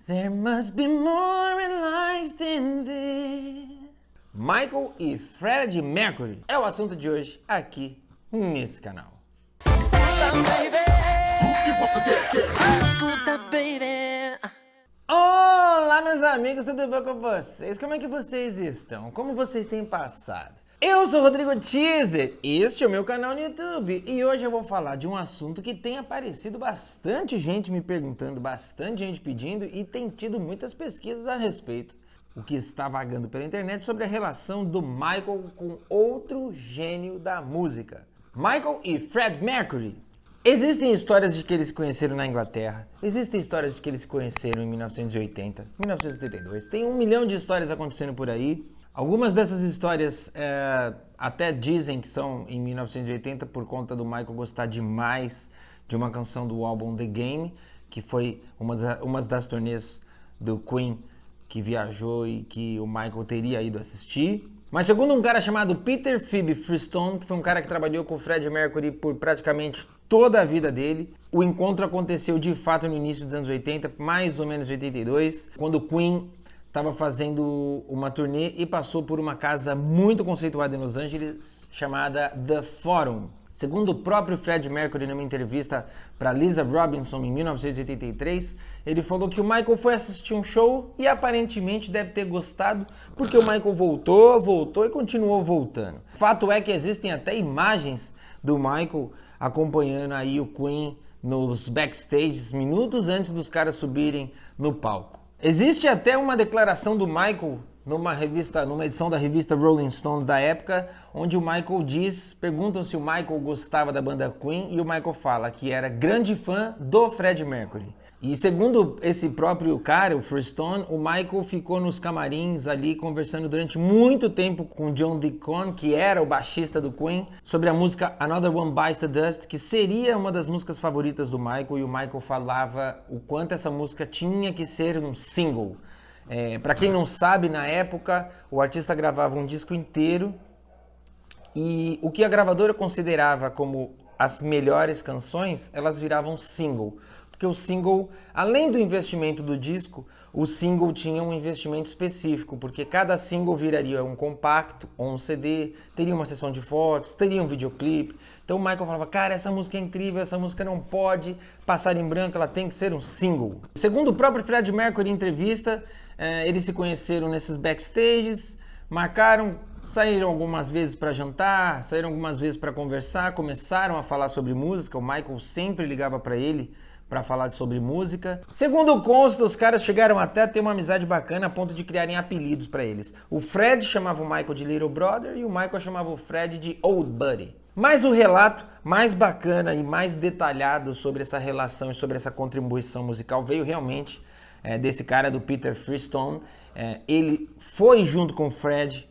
There must be more in life than this. Michael e Freddie Mercury é o assunto de hoje aqui nesse canal. Escuta, baby. Olá, meus amigos, tudo bom com vocês? Como é que vocês estão? Como vocês têm passado? Eu sou o Rodrigo Teaser, este é o meu canal no YouTube e hoje eu vou falar de um assunto que tem aparecido bastante gente me perguntando, bastante gente pedindo e tem tido muitas pesquisas a respeito. O que está vagando pela internet sobre a relação do Michael com outro gênio da música. Michael e Freddie Mercury. Existem histórias de que eles se conheceram na Inglaterra, existem histórias de que eles se conheceram em 1980, 1972, tem 1 milhão de histórias acontecendo por aí. Algumas dessas histórias até dizem que são em 1980 por conta do Michael gostar demais de uma canção do álbum The Game, que foi uma das turnês do Queen que viajou e que o Michael teria ido assistir. Mas segundo um cara chamado Peter Phoebe Freestone, que foi um cara que trabalhou com o Freddie Mercury por praticamente toda a vida dele, o encontro aconteceu de fato no início dos anos 80, mais ou menos 82, quando o Queen estava fazendo uma turnê e passou por uma casa muito conceituada em Los Angeles, chamada The Forum. Segundo o próprio Freddie Mercury, numa entrevista para Lisa Robinson em 1983, ele falou que o Michael foi assistir um show e aparentemente deve ter gostado, porque o Michael voltou e continuou voltando. Fato é que existem até imagens do Michael acompanhando aí o Queen nos backstages, minutos antes dos caras subirem no palco. Existe até uma declaração do Michael numa edição da revista Rolling Stone da época, onde o Michael perguntam se o Michael gostava da banda Queen e o Michael fala que era grande fã do Freddie Mercury. E segundo esse próprio cara, o Freestone, o Michael ficou nos camarins ali conversando durante muito tempo com John Deacon, que era o baixista do Queen, sobre a música Another One Bites the Dust, que seria uma das músicas favoritas do Michael, e o Michael falava o quanto essa música tinha que ser um single. Para quem não sabe, na época, o artista gravava um disco inteiro e o que a gravadora considerava como as melhores canções, elas viravam single. Porque o single, além do investimento do disco, o single tinha um investimento específico, porque cada single viraria um compacto ou um CD, teria uma sessão de fotos, teria um videoclipe. Então o Michael falava, cara, essa música é incrível, essa música não pode passar em branco, ela tem que ser um single. Segundo o próprio Freddie Mercury em entrevista, eles se conheceram nesses backstages, marcaram, saíram algumas vezes para jantar, saíram algumas vezes para conversar, começaram a falar sobre música, o Michael sempre ligava para ele para falar sobre música. Segundo consta, os caras chegaram até a ter uma amizade bacana a ponto de criarem apelidos para eles. O Fred chamava o Michael de Little Brother e o Michael chamava o Fred de Old Buddy. Mas o relato mais bacana e mais detalhado sobre essa relação e sobre essa contribuição musical veio realmente desse cara, do Peter Freestone. Ele foi junto com o Fred,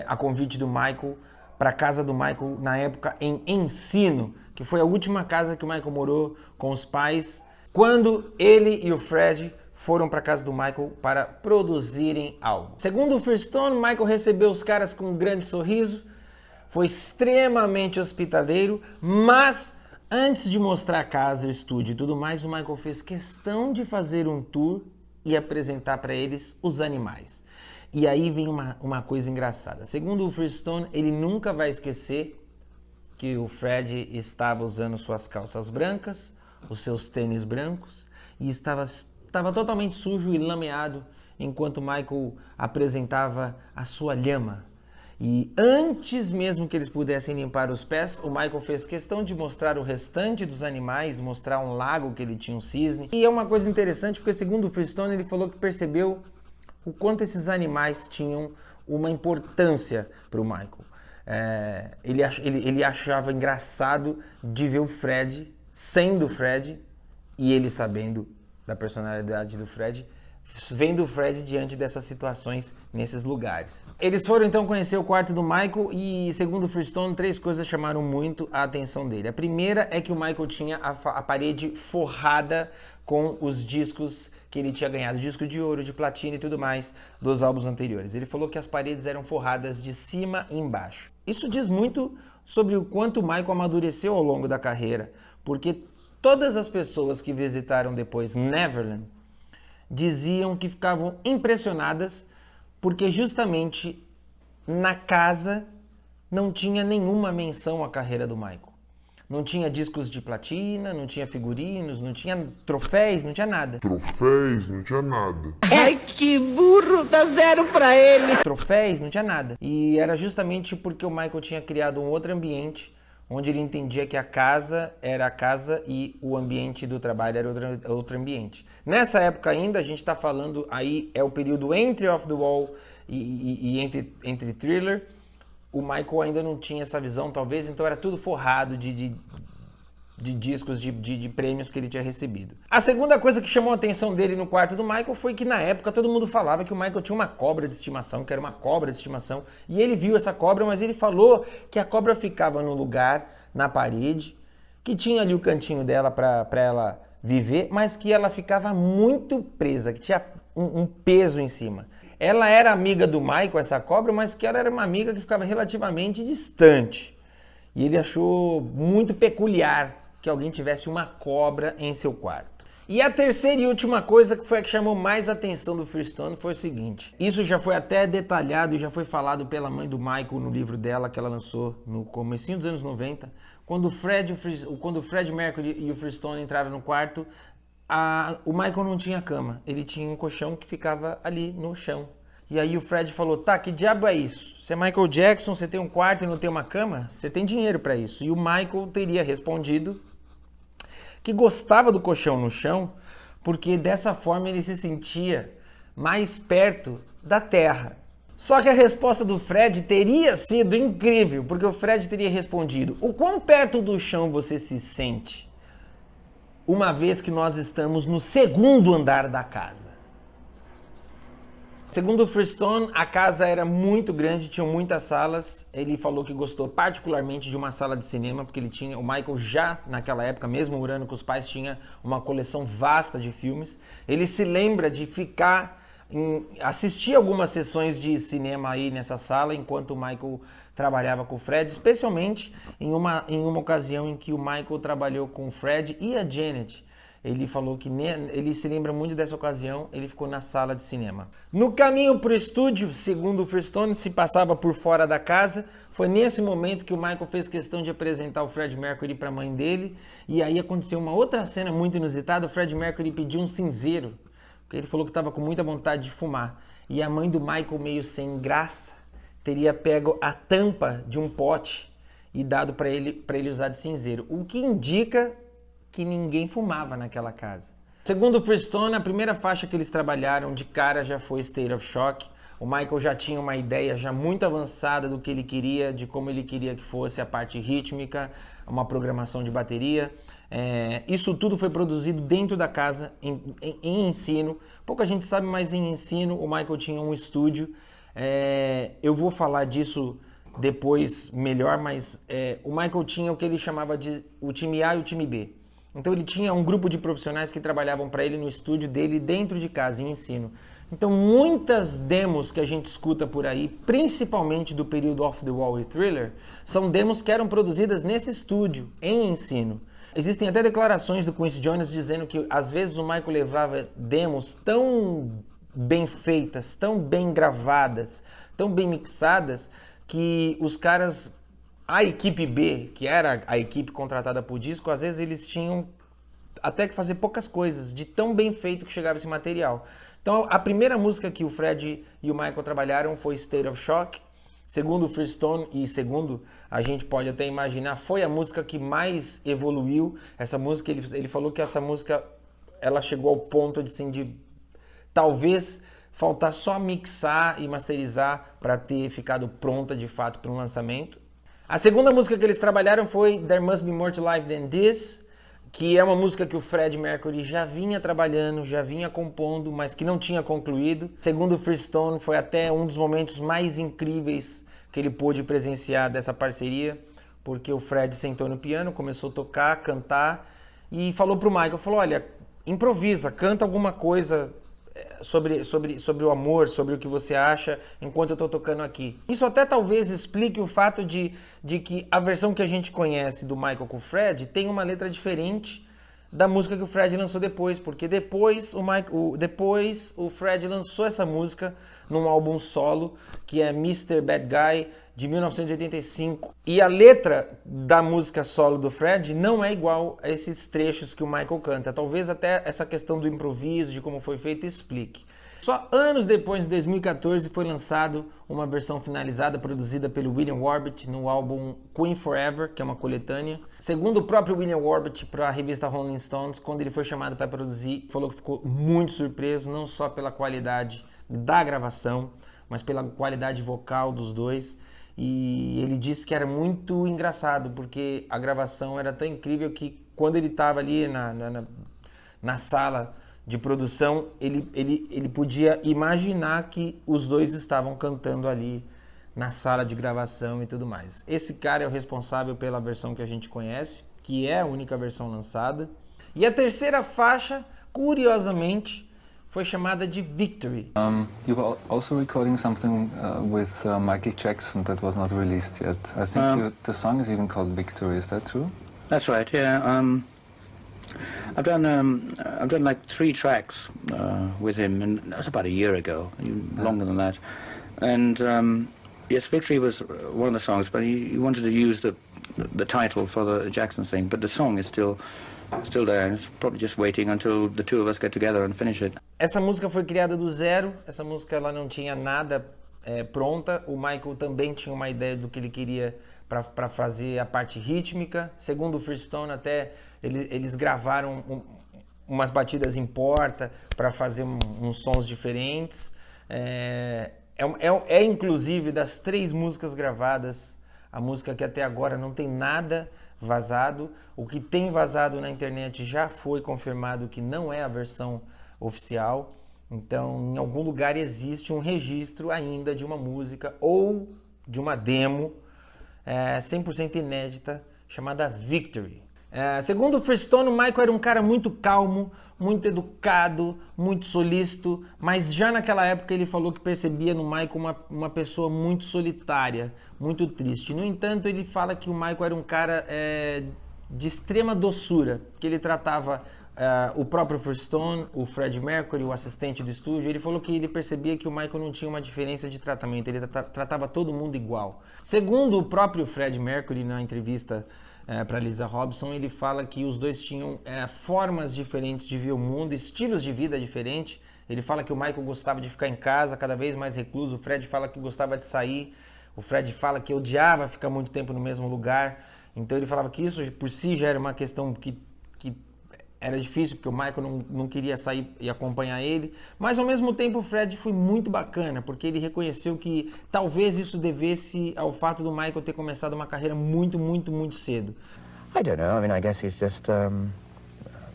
a convite do Michael, para a casa do Michael na época em Encino, que foi a última casa que o Michael morou com os pais, quando ele e o Fred foram para a casa do Michael para produzirem algo. Segundo o Freestone, Michael recebeu os caras com um grande sorriso, foi extremamente hospitaleiro, mas antes de mostrar a casa, o estúdio e tudo mais, o Michael fez questão de fazer um tour e apresentar para eles os animais. E aí vem uma coisa engraçada. Segundo o Freestone, ele nunca vai esquecer que o Fred estava usando suas calças brancas, os seus tênis brancos, e estava totalmente sujo e lameado enquanto Michael apresentava a sua lhama. E antes mesmo que eles pudessem limpar os pés, o Michael fez questão de mostrar o restante dos animais, mostrar um lago que ele tinha um cisne. E é uma coisa interessante porque, segundo o Freestone, ele falou que percebeu o quanto esses animais tinham uma importância para o Michael. Ele achava engraçado de ver o Fred sendo o Fred e ele sabendo da personalidade do Fred, vendo o Fred diante dessas situações nesses lugares. Eles foram então conhecer o quarto do Michael e, segundo o Freestone, 3 coisas chamaram muito a atenção dele. A primeira é que o Michael tinha a parede forrada com os discos que ele tinha ganhado, disco de ouro, de platina e tudo mais, dos álbuns anteriores. Ele falou que as paredes eram forradas de cima e embaixo. Isso diz muito sobre o quanto o Michael amadureceu ao longo da carreira, porque todas as pessoas que visitaram depois Neverland diziam que ficavam impressionadas porque justamente na casa não tinha nenhuma menção à carreira do Michael. Não tinha discos de platina, não tinha figurinos, não tinha troféus, não tinha nada. Ai, que burro, dá 0 pra ele. Troféus, não tinha nada. E era justamente porque o Michael tinha criado um outro ambiente, onde ele entendia que a casa era a casa e o ambiente do trabalho era outro ambiente. Nessa época ainda, a gente está falando, aí é o período entre Off the Wall e entre Thriller. O Michael ainda não tinha essa visão, talvez, então era tudo forrado de discos, de prêmios que ele tinha recebido. A segunda coisa que chamou a atenção dele no quarto do Michael foi que na época todo mundo falava que o Michael tinha uma cobra de estimação, que era uma cobra de estimação, e ele viu essa cobra, mas ele falou que a cobra ficava no lugar, na parede, que tinha ali o cantinho dela para ela viver, mas que ela ficava muito presa, que tinha um peso em cima. Ela era amiga do Michael, essa cobra, mas que ela era uma amiga que ficava relativamente distante. E ele achou muito peculiar que alguém tivesse uma cobra em seu quarto. E a terceira e última coisa que foi a que chamou mais a atenção do Freestone foi o seguinte. Isso já foi até detalhado e já foi falado pela mãe do Michael no livro dela que ela lançou no comecinho dos anos 90. Quando o Freddie Mercury e o Freestone entraram no quarto, o Michael não tinha cama. Ele tinha um colchão que ficava ali no chão. E aí o Fred falou, tá, que diabo é isso? Você é Michael Jackson, você tem um quarto e não tem uma cama? Você tem dinheiro para isso. E o Michael teria respondido que gostava do colchão no chão, porque dessa forma ele se sentia mais perto da terra. Só que a resposta do Fred teria sido incrível, porque o Fred teria respondido, o quão perto do chão você se sente, uma vez que nós estamos no segundo andar da casa? Segundo o Freestone, a casa era muito grande, tinha muitas salas. Ele falou que gostou particularmente de uma sala de cinema, porque o Michael já naquela época, mesmo morando com os pais, tinha uma coleção vasta de filmes. Ele se lembra de assistir algumas sessões de cinema aí nessa sala, enquanto o Michael trabalhava com o Fred, especialmente em uma ocasião em que o Michael trabalhou com o Fred e a Janet. Ele falou que ele se lembra muito dessa ocasião, ele ficou na sala de cinema. No caminho para o estúdio, segundo o Freestone, se passava por fora da casa. Foi nesse momento que o Michael fez questão de apresentar o Freddie Mercury para a mãe dele. E aí aconteceu uma outra cena muito inusitada. O Freddie Mercury pediu um cinzeiro, porque ele falou que estava com muita vontade de fumar. E a mãe do Michael, meio sem graça, teria pego a tampa de um pote e dado para ele usar de cinzeiro. O que indica que ninguém fumava naquela casa. Segundo o Freestone, a primeira faixa que eles trabalharam de cara já foi State of Shock. O Michael já tinha uma ideia já muito avançada do que ele queria, de como ele queria que fosse a parte rítmica, uma programação de bateria. Isso tudo foi produzido dentro da casa, em ensino. Pouca gente sabe, mas em ensino o Michael tinha um estúdio. Eu vou falar disso depois melhor, mas o Michael tinha o que ele chamava de o time A e o time B. Então ele tinha um grupo de profissionais que trabalhavam para ele no estúdio dele dentro de casa, em ensino. Então muitas demos que a gente escuta por aí, principalmente do período Off the Wall e Thriller, são demos que eram produzidas nesse estúdio, em ensino. Existem até declarações do Quincy Jones dizendo que às vezes o Michael levava demos tão bem feitas, tão bem gravadas, tão bem mixadas, que os caras... A equipe B, que era a equipe contratada por disco, às vezes eles tinham até que fazer poucas coisas, de tão bem feito que chegava esse material. Então a primeira música que o Fred e o Michael trabalharam foi State of Shock. Segundo o Freestone e segundo a gente pode até imaginar, foi a música que mais evoluiu. Essa música, ele falou que essa música ela chegou ao ponto de talvez faltar só mixar e masterizar para ter ficado pronta de fato para um lançamento. A segunda música que eles trabalharam foi There Must Be More to Life Than This, que é uma música que o Freddie Mercury já vinha trabalhando, já vinha compondo, mas que não tinha concluído. Segundo o Freestone, foi até um dos momentos mais incríveis que ele pôde presenciar dessa parceria, porque o Fred sentou no piano, começou a tocar, cantar e falou pro Michael, olha, improvisa, canta alguma coisa sobre o amor, sobre o que você acha enquanto eu estou tocando aqui. Isso até talvez explique o fato de que a versão que a gente conhece do Michael com o Fred tem uma letra diferente da música que o Fred lançou depois, porque depois o Fred lançou essa música num álbum solo, que é Mr. Bad Guy, de 1985. E a letra da música solo do Fred não é igual a esses trechos que o Michael canta. Talvez até essa questão do improviso, de como foi feito, explique. Só anos depois, em 2014, foi lançado uma versão finalizada, produzida pelo William Orbit, no álbum Queen Forever, que é uma coletânea. Segundo o próprio William Orbit, para a revista Rolling Stones, quando ele foi chamado para produzir, falou que ficou muito surpreso, não só pela qualidade da gravação, mas pela qualidade vocal dos dois. E ele disse que era muito engraçado, porque a gravação era tão incrível que quando ele estava ali na sala de produção, ele podia imaginar que os dois estavam cantando ali na sala de gravação e tudo mais. Esse cara é o responsável pela versão que a gente conhece, que é a única versão lançada. E a terceira faixa, curiosamente, foi chamada de Victory. You were also recording something with Michael Jackson that was not released yet. I think the song is even called Victory. Is that true? That's right. Yeah. I've done like 3 tracks with him, and that was about a year ago, even longer than that. And yes, Victory was one of the songs, but he wanted to use the title for the Jackson thing. But the song is still there, and it's probably just waiting until the two of us get together and finish it. Essa música foi criada do zero. Essa música ela não tinha nada pronta. O Michael também tinha uma ideia do que ele queria para fazer a parte rítmica. Segundo o Freestone, até eles gravaram umas batidas em porta para fazer uns sons diferentes. Inclusive, das 3 músicas gravadas, a música que até agora não tem nada vazado. O que tem vazado na internet já foi confirmado que não é a versão oficial. Então, em algum lugar existe um registro ainda de uma música ou de uma demo 100% inédita chamada Victory. Segundo o Freestone, o Michael era um cara muito calmo, muito educado, muito solícito, mas já naquela época ele falou que percebia no Michael uma pessoa muito solitária, muito triste. No entanto, ele fala que o Michael era um cara de extrema doçura, que ele tratava o próprio Freestone, o Freddie Mercury, o assistente do estúdio. Ele falou que ele percebia que o Michael não tinha uma diferença de tratamento, ele tratava todo mundo igual. Segundo o próprio Freddie Mercury, na entrevista para Lisa Robson, ele fala que os dois tinham formas diferentes de ver o mundo, estilos de vida diferentes. Ele fala que o Michael gostava de ficar em casa, cada vez mais recluso. O Fred fala que gostava de sair. O Fred fala que odiava ficar muito tempo no mesmo lugar. Então ele falava que isso por si já era uma questão que era difícil, porque o Michael não queria sair e acompanhar ele. Mas ao mesmo tempo o Fred foi muito bacana, porque ele reconheceu que talvez isso devesse ao fato do Michael ter começado uma carreira muito, muito, muito cedo. I don't know. I mean, I guess he's just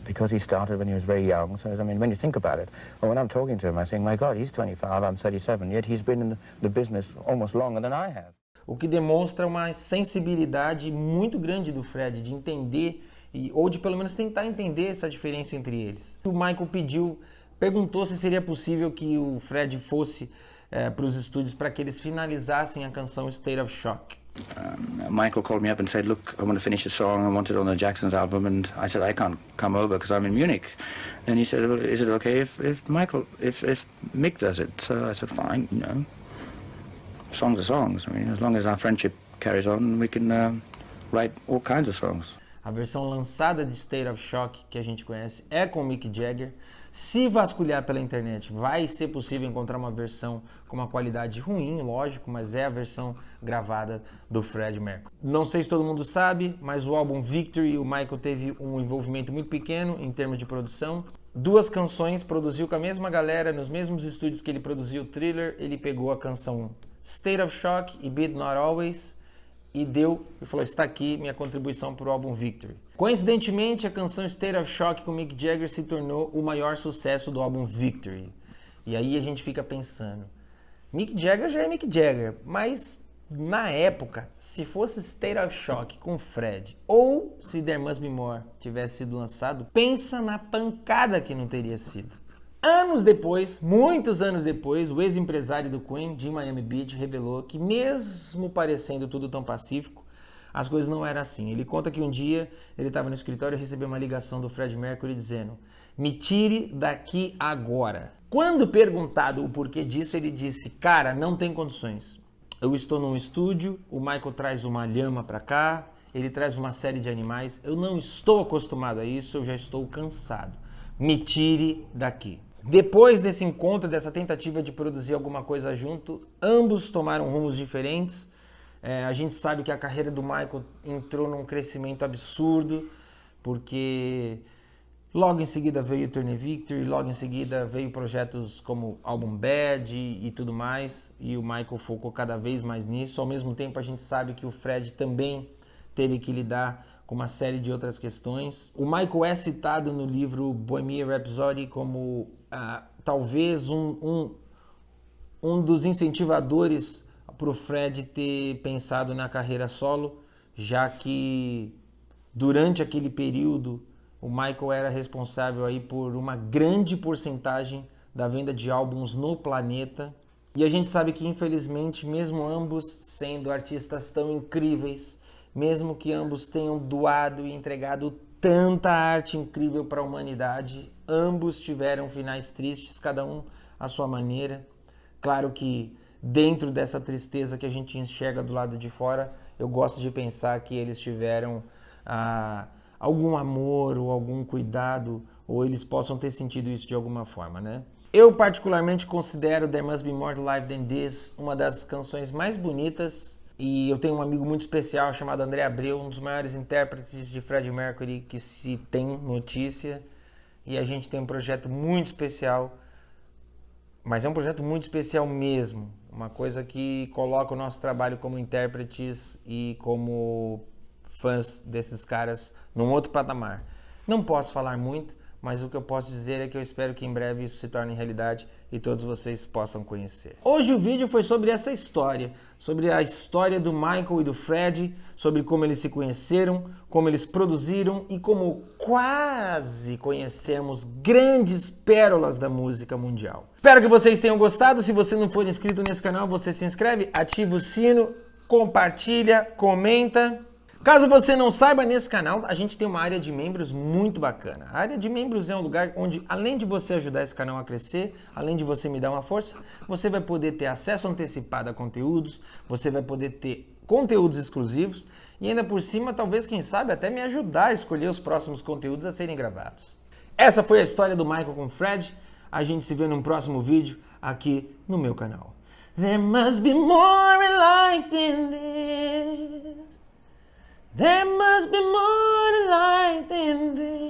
because he started when he was very young. So I mean, when you think about it, when I'm talking to him, I think, my God, he's 25, I'm 37, yet he's been in the business almost longer than I have. O que demonstra uma sensibilidade muito grande do Fred de entender ou de pelo menos tentar entender essa diferença entre eles. O Michael perguntou se seria possível que o Fred fosse para os estúdios para que eles finalizassem a canção State of Shock. Michael called me up and said, look, I want to finish a song, I want it on the Jackson's album, and I said, I can't come over because I'm in Munich. And he said, well, is it okay if Mick does it? So I said, fine, you know, songs are songs. I mean, as long as our friendship carries on, we can write all kinds of songs. A versão lançada de State of Shock, que a gente conhece, é com o Mick Jagger. Se vasculhar pela internet, vai ser possível encontrar uma versão com uma qualidade ruim, lógico, mas é a versão gravada do Freddie Mercury. Não sei se todo mundo sabe, mas o álbum Victory, o Michael teve um envolvimento muito pequeno em termos de produção. 2 canções produziu com a mesma galera, nos mesmos estúdios que ele produziu o Thriller. Ele pegou a canção State of Shock e Beat Not Always e falou, está aqui minha contribuição para o álbum Victory. Coincidentemente, a canção State of Shock com Mick Jagger se tornou o maior sucesso do álbum Victory. E aí a gente fica pensando, Mick Jagger já é Mick Jagger, mas na época, se fosse State of Shock com Fred ou se There Must Be More tivesse sido lançado, pensa na pancada que não teria sido. Anos depois, muitos anos depois, o ex-empresário do Queen, de Miami Beach, revelou que mesmo parecendo tudo tão pacífico, as coisas não eram assim. Ele conta que um dia ele estava no escritório e recebeu uma ligação do Freddie Mercury dizendo: me tire daqui agora. Quando perguntado o porquê disso, ele disse: cara, não tem condições. Eu estou num estúdio, o Michael traz uma lhama para cá, ele traz uma série de animais, eu não estou acostumado a isso, eu já estou cansado. Me tire daqui. Depois desse encontro, dessa tentativa de produzir alguma coisa junto, ambos tomaram rumos diferentes. A gente sabe que a carreira do Michael entrou num crescimento absurdo, porque logo em seguida veio o Turn the Victory, logo em seguida veio projetos como Album Bad e tudo mais, e o Michael focou cada vez mais nisso. Ao mesmo tempo, a gente sabe que o Fred também teve que lidar com uma série de outras questões. O Michael é citado no livro Bohemian Rhapsody como talvez um dos incentivadores para o Fred ter pensado na carreira solo, já que durante aquele período o Michael era responsável aí por uma grande porcentagem da venda de álbuns no planeta. E a gente sabe que, infelizmente, mesmo ambos sendo artistas tão incríveis, mesmo que ambos tenham doado e entregado tanta arte incrível para a humanidade, ambos tiveram finais tristes, cada um à sua maneira. Claro que dentro dessa tristeza que a gente enxerga do lado de fora, eu gosto de pensar que eles tiveram algum amor ou algum cuidado, ou eles possam ter sentido isso de alguma forma, né? Eu particularmente considero There Must Be More to Life Than This uma das canções mais bonitas, e eu tenho um amigo muito especial chamado André Abreu, um dos maiores intérpretes de Freddie Mercury que se tem notícia, e a gente tem um projeto muito especial, mas é um projeto muito especial mesmo, uma coisa que coloca o nosso trabalho como intérpretes e como fãs desses caras num outro patamar. Não posso falar muito, mas o que eu posso dizer é que eu espero que em breve isso se torne realidade e todos vocês possam conhecer. Hoje o vídeo foi sobre essa história, sobre a história do Michael e do Fred, sobre como eles se conheceram, como eles produziram e como quase conhecemos grandes pérolas da música mundial. Espero que vocês tenham gostado. Se você não for inscrito nesse canal, você se inscreve, ativa o sino, compartilha, comenta. Caso você não saiba, nesse canal a gente tem uma área de membros muito bacana. A área de membros é um lugar onde, além de você ajudar esse canal a crescer, além de você me dar uma força, você vai poder ter acesso antecipado a conteúdos, você vai poder ter conteúdos exclusivos e ainda por cima, talvez, quem sabe, até me ajudar a escolher os próximos conteúdos a serem gravados. Essa foi a história do Michael com o Fred. A gente se vê num próximo vídeo aqui no meu canal. There must be more in life than this. There must be more to life than this.